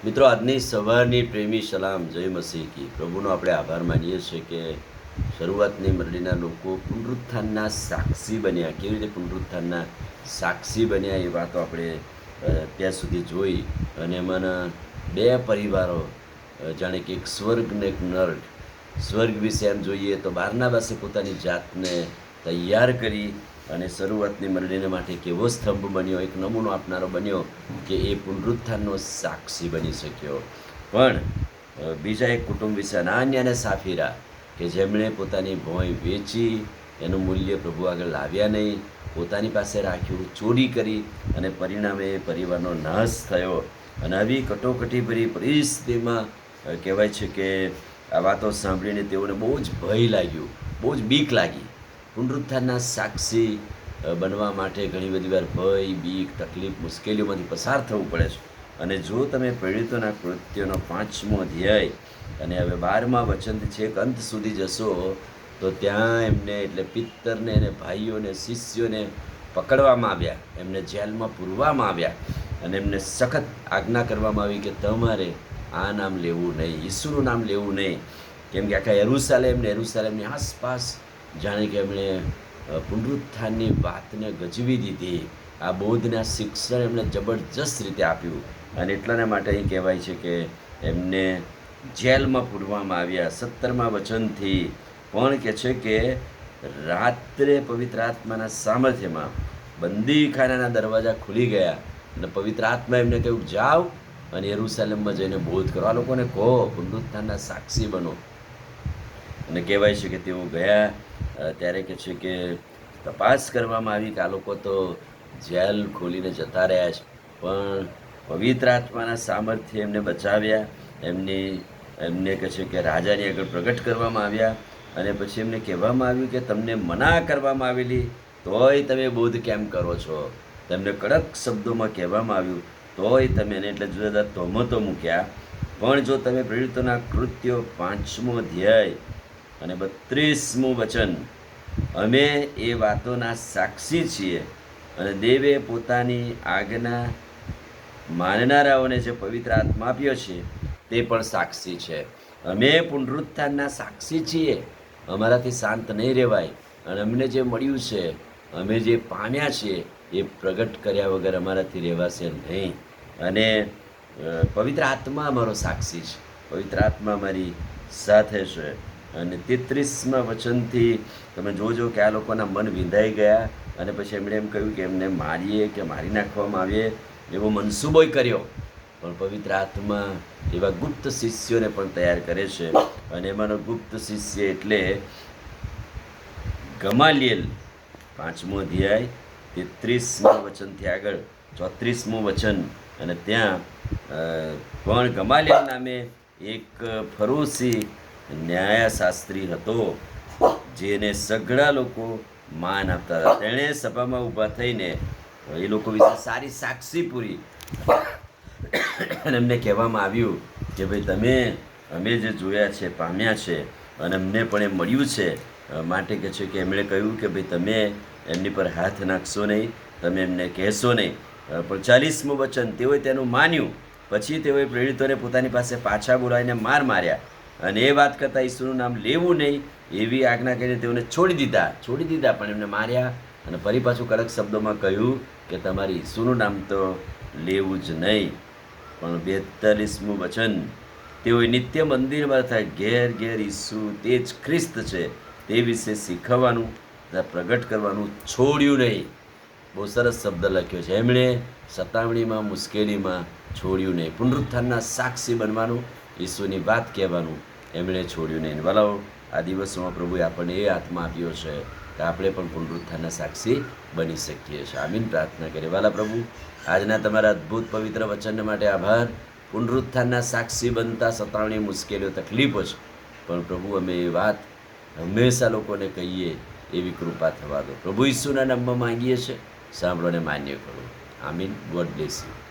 મિત્રો, આજની સવારની પ્રેમી સલામ જય મસીહ કી. પ્રભુનો આપણે આભાર માનીએ છીએ કે શરૂઆતની મંડળીના લોકો પુનરુત્થાનના સાક્ષી બન્યા. કેવી રીતે પુનરુત્થાનના સાક્ષી બન્યા એ વાતો આપણે ત્યાં સુધી જોઈ. અને એમાંના બે પરિવારો, જાણે કે એક સ્વર્ગ ને એક નર્ક. સ્વર્ગ વિશે એમ જોઈએ તો બારનાબાસે પોતાની જાતને તૈયાર કરી અને શરૂઆતની મંડળીને માટે કેવો સ્તંભ બન્યો, એક નમૂનો આપનારો બન્યો કે એ પુનરુત્થાનનો સાક્ષી બની શક્યો. પણ બીજા એક કુટુંબ વિશે અનાન્ય અને સાફીરા, કે જેમણે પોતાની ભોંય વેચી, એનું મૂલ્ય પ્રભુ આગળ લાવ્યા નહીં, પોતાની પાસે રાખ્યું, ચોરી કરી, અને પરિણામે પરિવારનો નાશ થયો. અને આવી કટોકટીભરી પરિસ્થિતિમાં કહેવાય છે કે આ વાતો સાંભળીને તેઓને બહુ જ ભય લાગ્યું, બહુ જ બીક લાગી. પુનરુત્થાનના સાક્ષી બનવા માટે ઘણી બધી વાર ભય, બીક, તકલીફ, મુશ્કેલીઓમાંથી પસાર થવું પડે છે. અને જો તમે પ્રેરિતોના કૃત્યોનો 5મો અધ્યાય અને હવે 12મા વચનથી છેક અંત સુધી જશો તો ત્યાં એમને, એટલે પિત્તરને અને ભાઈઓને, શિષ્યોને પકડવામાં આવ્યા, એમને જેલમાં પૂરવામાં આવ્યા અને એમને સખત આજ્ઞા કરવામાં આવી કે તમારે આ નામ લેવું નહીં, ઈસુનું નામ લેવું નહીં. કેમ કે આખા યરૂશાલેમની આસપાસ જાણે કે એમણે પુનરુત્થાનની વાતને ગજવી દીધી. આ બૌદ્ધના શિક્ષણ એમને જબરજસ્ત રીતે આપ્યું. અને એટલાના માટે અહીં કહેવાય છે કે એમને જેલમાં પૂરવામાં આવ્યા. 17મા વચનથી પણ કહે છે કે રાત્રે પવિત્ર આત્માના સામર્થ્યમાં બંદીખાનાના દરવાજા ખુલી ગયા અને પવિત્ર આત્મા એમને કહ્યું, જાઓ અને યરૂશાલેમમાં જઈને બોધ કરો, આ લોકોને કહો, પુનરુત્થાનના સાક્ષી બનો. અને કહેવાય છે કે તેઓ ગયા. ત્યારે કહે છે કે તપાસ કરવામાં આવી કે આ લોકો તો જેલ ખોલીને જતા રહ્યા છે, પણ પવિત્ર આત્માના સામર્થ્ય એમને બચાવ્યા. એમને કહે છે કે રાજાની આગળ પ્રગટ કરવામાં આવ્યા. અને પછી એમને કહેવામાં આવ્યું કે તમને મના કરવામાં આવેલી તોય તમે બોધ કેમ કરો છો. તેમને કડક શબ્દોમાં કહેવામાં આવ્યું તોય તમે, એને એટલે જુદા જુદા તહોમતો મૂક્યા. પણ જો તમે પ્રેરિતોના કૃત્યો 5મો અધ્યાય અને 32મું વચન, અમે એ વાતોના સાક્ષી છીએ અને દેવે પોતાની આજ્ઞા માનનારાઓને જે પવિત્ર આત્મા આપ્યો છે તે પણ સાક્ષી છે. અમે પુનરુત્થાનના સાક્ષી છીએ, અમારાથી શાંત નહીં રહેવાય. અને અમને જે મળ્યું છે, અમે જે પામ્યા છીએ એ પ્રગટ કર્યા વગર અમારાથી રહેવાશે નહીં. અને પવિત્ર આત્મા અમારો સાક્ષી છે, પવિત્ર આત્મા અમારી સાથે છે. અને 33મા વચનથી તમે જોજો કે આ લોકોના મન વિંધાઈ ગયા. અને પછી એમણે એમ કહ્યું કે એમને મારીએ કે મારી નાખવામાં આવીએ એવો મનસૂબો કર્યો. પણ પવિત્ર આત્મા એવા ગુપ્ત શિષ્યોને પણ તૈયાર કરે છે. અને એમાંનો ગુપ્ત શિષ્ય એટલે ગમાલિયેલ. 5મો અધ્યાય 33મા વચનથી આગળ 34મું વચન. અને ત્યાં પણ ગમાલિયેલ નામે એક ફરોશી ન્યાયશાસ્ત્રી હતો, જેને સઘળા લોકો માન આપતા હતા. તેણે સભામાં ઊભા થઈને એ લોકો વિશે સારી સાક્ષી પૂરી. અને એમને કહેવામાં આવ્યું કે ભાઈ અમે જે જોયા છે, પામ્યા છે, અને અમને પણ એ મળ્યું છે. માટે કહે છે કે એમણે કહ્યું કે ભાઈ તમે એમની પર હાથ નાખશો નહીં, તમે એમને કહેશો નહીં. પણ 40મું વચન, તેઓએ તેનું માન્યું. પછી તેઓએ પ્રેરિતોને પોતાની પાસે પાછા બોલાવીને માર્યા અને એ વાત કરતાં ઈસુનું નામ લેવું નહીં એવી આજ્ઞા કરીને તેઓને છોડી દીધા. પણ એમને માર્યા અને ફરી પાછું કડક શબ્દોમાં કહ્યું કે તમારે ઈસુનું નામ તો લેવું જ નહીં. પણ 42મું વચન, તેઓએ નિત્ય મંદિરમાં થાય ઘેર ઈસુ તે જ ખ્રિસ્ત છે તે વિશે શીખવવાનું, પ્રગટ કરવાનું છોડ્યું નહીં. બહુ સરસ શબ્દ લખ્યો છે. એમણે સતાવણીમાં, મુશ્કેલીમાં છોડ્યું નહીં. પુનરુત્થાનના સાક્ષી બનવાનું, ઈસુની વાત કહેવાનું એમણે છોડ્યું નહીં. વાલાઓ, આ દિવસોમાં પ્રભુએ આપણને એ આત્મા આપ્યો છે કે આપણે પણ પુનરુત્થાનના સાક્ષી બની શકીએ છીએ. આમીન. પ્રાર્થના કરીએ. વાલા પ્રભુ, આજના તમારા અદ્ભુત પવિત્ર વચન માટે આભાર. પુનરુત્થાનના સાક્ષી બનતા સતાવણી, મુશ્કેલીઓ, તકલીફો છે, પણ પ્રભુ અમે એ વાત હંમેશા લોકોને કહીએ એવી કૃપા થવા દો. પ્રભુ ઈસુના નામમાં માંગીએ છીએ, સાંભળો અને માન્ય કરો. આમીન. God bless you.